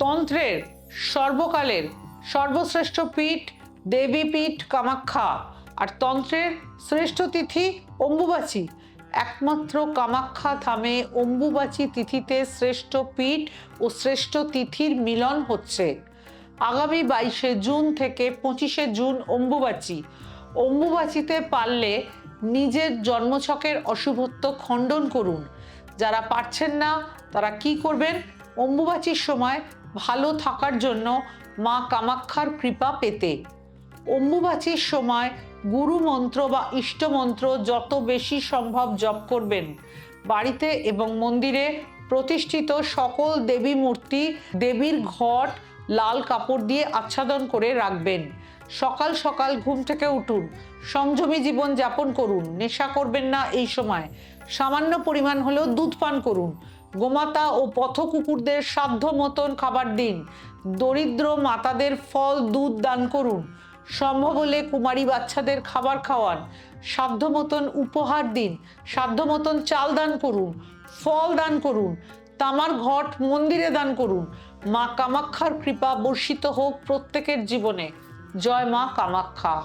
তন্ত্রের সর্বকালের সর্বশ্রেষ্ঠ পীঠ দেবীপীঠ কামাখ্যা, আর তন্ত্রের শ্রেষ্ঠ তিথি অম্বুবাচী। একমাত্র কামাখ্যা ধামে অম্বুবাচী তিথিতে শ্রেষ্ঠ পীঠ ও শ্রেষ্ঠ তিথির মিলন হচ্ছে। আগামী 22শে জুন থেকে 25শে জুন অম্বুবাচী। অম্বুবাচীতে পারলে নিজের জন্মছকের অশুভত্ব খণ্ডন করুন। যারা পারছেন না তারা কি করবেন? অম্বুবাচীর সময় ভালো থাকার জন্য মা কামাখ্যার কৃপা পেতে অম্বুবাচীর সময় গুরু মন্ত্র বা ইষ্টমন্ত্র যত বেশি সম্ভব জপ করবেন। বাড়িতে এবং মন্দিরে প্রতিষ্ঠিত সকল দেবী মূর্তি, দেবীর ঘট লাল কাপড় দিয়ে আচ্ছাদন করে রাখবেন। সকাল সকাল ঘুম থেকে উঠুন, সংযমী জীবন যাপন করুন, নেশা করবেন না। এই সময় সামান্য পরিমাণ হলেও দুধ পান করুন। গোমাতা ও পথ কুকুরদের সাধ্য মতন খাবার দিন। দরিদ্র মাতাদের ফল দুধ দান করুন। সম্ভব হলে কুমারী বাচ্চাদের খাবার খাওয়ান। সাধ্য মতন উপহার দিন। সাধ্য মতন চাল দান করুন, ফল দান করুন, তামার ঘট মন্দিরে দান করুন। মা কামাখ্যার কৃপা বর্ষিত হোক প্রত্যেকের জীবনে। জয় মা কামাখ্যা।